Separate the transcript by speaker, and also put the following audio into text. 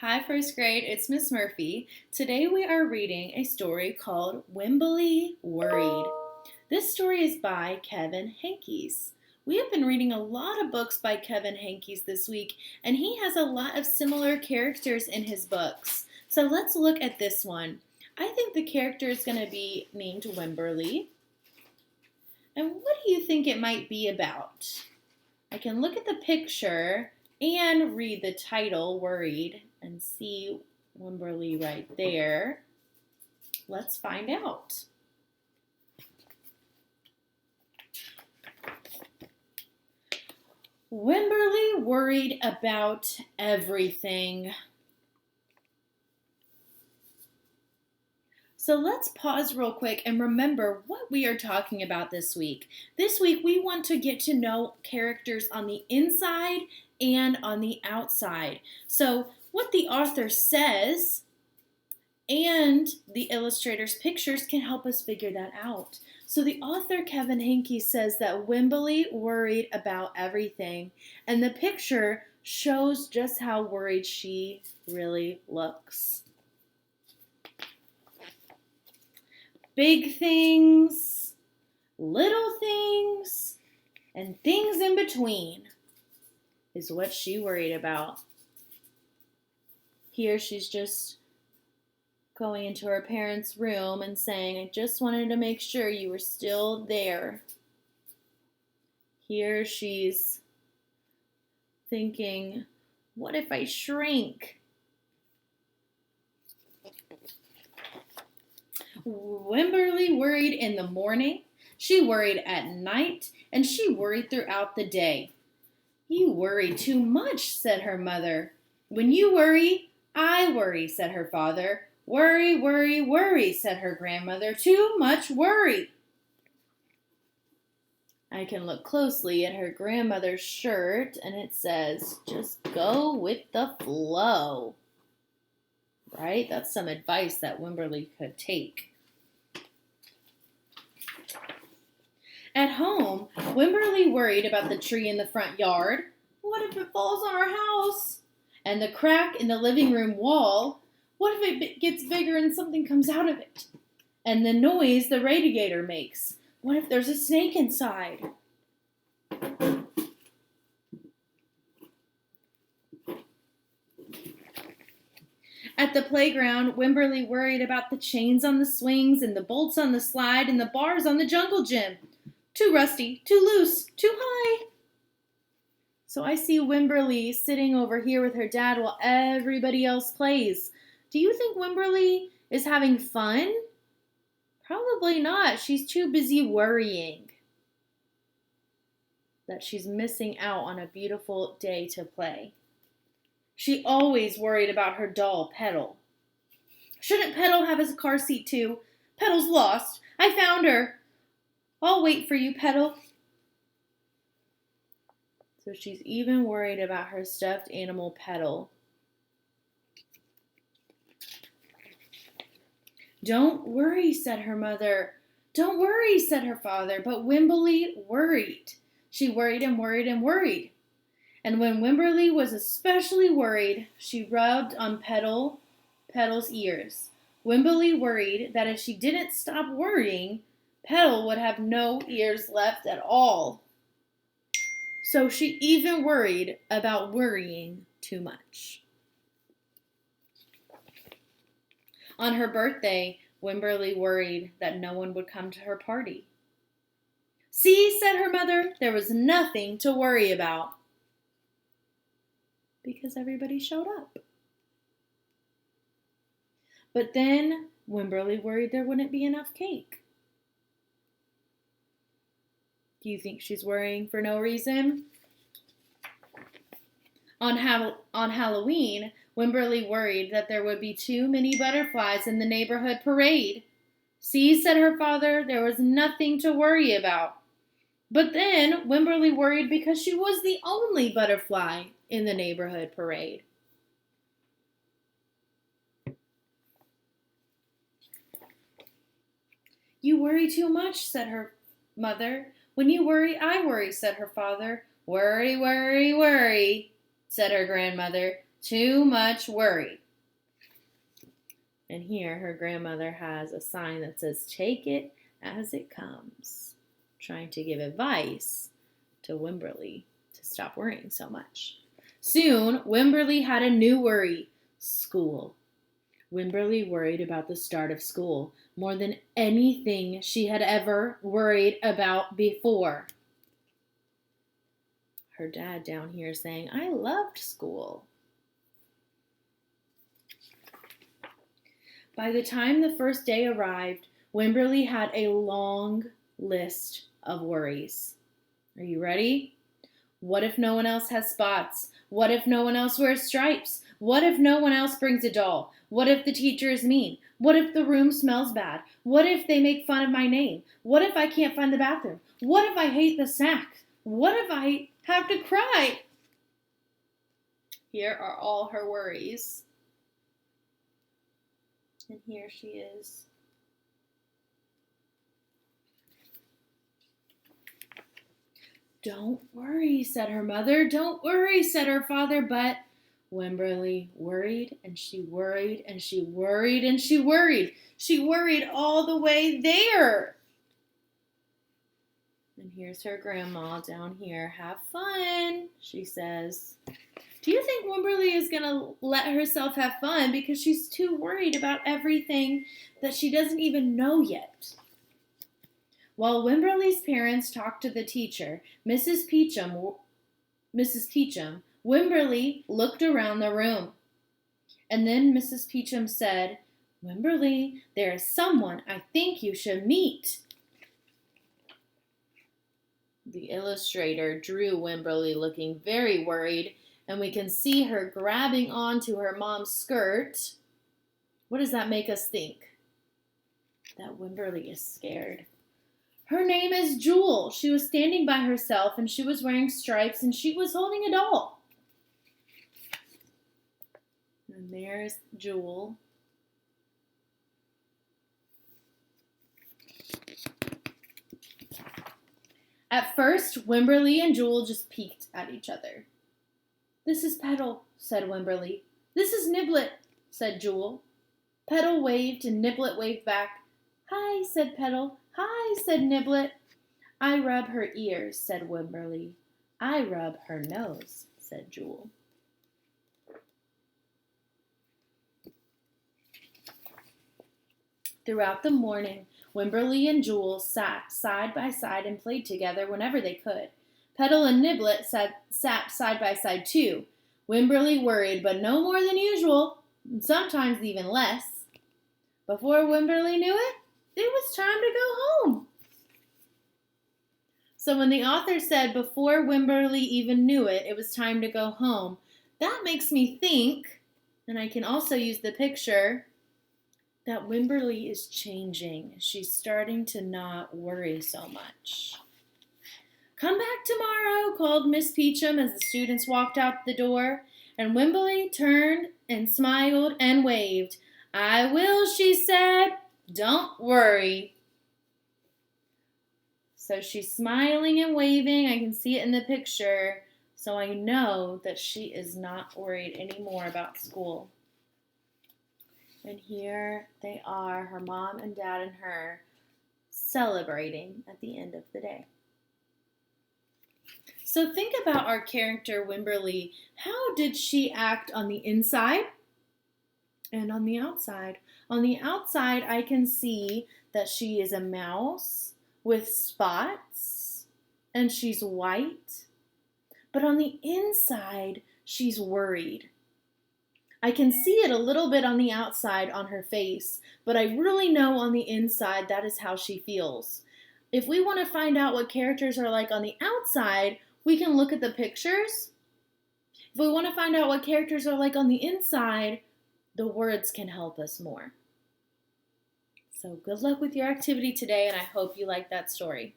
Speaker 1: Hi, first grade, it's Miss Murphy. Today we are reading a story called Wemberly Worried. This story is by Kevin Henkes. We have been reading a lot of books by Kevin Henkes this week, and he has a lot of similar characters in his books. So let's look at this one. I think the character is going to be named Wemberly. And what do you think it might be about? I can look at the picture and read the title, Worried, and see Wemberly right there. Let's find out. Wemberly worried about everything. So let's pause real quick and remember what we are talking about this week. This week we want to get to know characters on the inside and on the outside. So what the author says and the illustrator's pictures can help us figure that out. So the author, Kevin Henkes, says that Wemberly worried about everything, and the picture shows just how worried she really looks. Big things, little things, and things in between is what she worried about. Here she's just going into her parents' room and saying, I just wanted to make sure you were still there. Here she's thinking, what if I shrink? Wemberly worried in the morning, she worried at night, and she worried throughout the day. You worry too much, said her mother. When you worry, I worry, said her father. Worry, worry, worry, said her grandmother. Too much worry. I can look closely at her grandmother's shirt, and it says, just go with the flow. Right? That's some advice that Wemberly could take. At home, Wemberly worried about the tree in the front yard. What if it falls on our house? And the crack in the living room wall. What if it gets bigger and something comes out of it? And the noise the radiator makes. What if there's a snake inside? At the playground, Wemberly worried about the chains on the swings and the bolts on the slide and the bars on the jungle gym. Too rusty, too loose, too high. So I see Wemberly sitting over here with her dad while everybody else plays. Do you think Wemberly is having fun? Probably not. She's too busy worrying that she's missing out on a beautiful day to play. She always worried about her doll, Petal. Shouldn't Petal have a car seat too? Petal's lost. I found her. I'll wait for you, Petal. So she's even worried about her stuffed animal, Petal. Don't worry, said her mother. Don't worry, said her father. But Wemberly worried. She worried and worried and worried. And when Wemberly was especially worried, she rubbed on Petal's ears. Wemberly worried that if she didn't stop worrying, Petal would have no ears left at all. So she even worried about worrying too much. On her birthday, Wemberly worried that no one would come to her party. See, said her mother, there was nothing to worry about. Because everybody showed up. But then Wemberly worried there wouldn't be enough cake. Do you think she's worrying for no reason? On Halloween, Wemberly worried that there would be too many butterflies in the neighborhood parade. See, said her father, there was nothing to worry about. But then Wemberly worried because she was the only butterfly in the neighborhood parade. You worry too much, said her mother. When you worry, I worry, said her father. Worry, worry, worry, said her grandmother. Too much worry. And here her grandmother has a sign that says, take it as it comes, trying to give advice to Wemberly to stop worrying so much. Soon, Wemberly had a new worry, school. Wemberly worried about the start of school more than anything she had ever worried about before. Her dad down here saying, I loved school. By the time the first day arrived, Wemberly had a long list of worries. Are you ready? What if no one else has spots? What if no one else wears stripes? What if no one else brings a doll? What if the teacher is mean? What if the room smells bad? What if they make fun of my name? What if I can't find the bathroom? What if I hate the snack? What if I have to cry? Here are all her worries. And here she is. Don't worry, said her mother. Don't worry, said her father. But Wemberly worried, and she worried, and she worried, and she worried. She worried all the way there. And here's her grandma down here. Have fun, she says. Do you think Wemberly is going to let herself have fun because she's too worried about everything that she doesn't even know yet? While Wemberly's parents talked to the teacher, Mrs. Peachum, Wemberly looked around the room. And then Mrs. Peachum said, Wemberly, there is someone I think you should meet. The illustrator drew Wemberly looking very worried, and we can see her grabbing onto her mom's skirt. What does that make us think? That Wemberly is scared. Her name is Jewel. She was standing by herself, and she was wearing stripes, and she was holding a doll. And there's Jewel. At first, Wemberly and Jewel just peeked at each other. This is Petal, said Wemberly. This is Niblet, said Jewel. Petal waved and Niblet waved back. Hi, said Petal. Hi, said Niblet. I rub her ears, said Wemberly. I rub her nose, said Jewel. Throughout the morning, Wemberly and Jewel sat side by side and played together whenever they could. Petal and Niblet sat side by side too. Wemberly worried, but no more than usual, and sometimes even less. Before Wemberly knew it, it was time to go home. So when the author said before Wemberly even knew it, it was time to go home, that makes me think, and I can also use the picture, that Wemberly is changing. She's starting to not worry so much. Come back tomorrow, called Miss Peachum as the students walked out the door, and Wemberly turned and smiled and waved. I will, she said. Don't worry. So she's smiling and waving. I can see it in the picture, so I know that she is not worried anymore about school. And here they are, her mom and dad and her, celebrating at the end of the day. So think about our character, Wemberly. How did she act on the inside and on the outside? On the outside, I can see that she is a mouse with spots, and she's white. But on the inside, she's worried. I can see it a little bit on the outside on her face, but I really know on the inside that is how she feels. If we want to find out what characters are like on the outside, we can look at the pictures. If we want to find out what characters are like on the inside, the words can help us more. So good luck with your activity today, and I hope you like that story.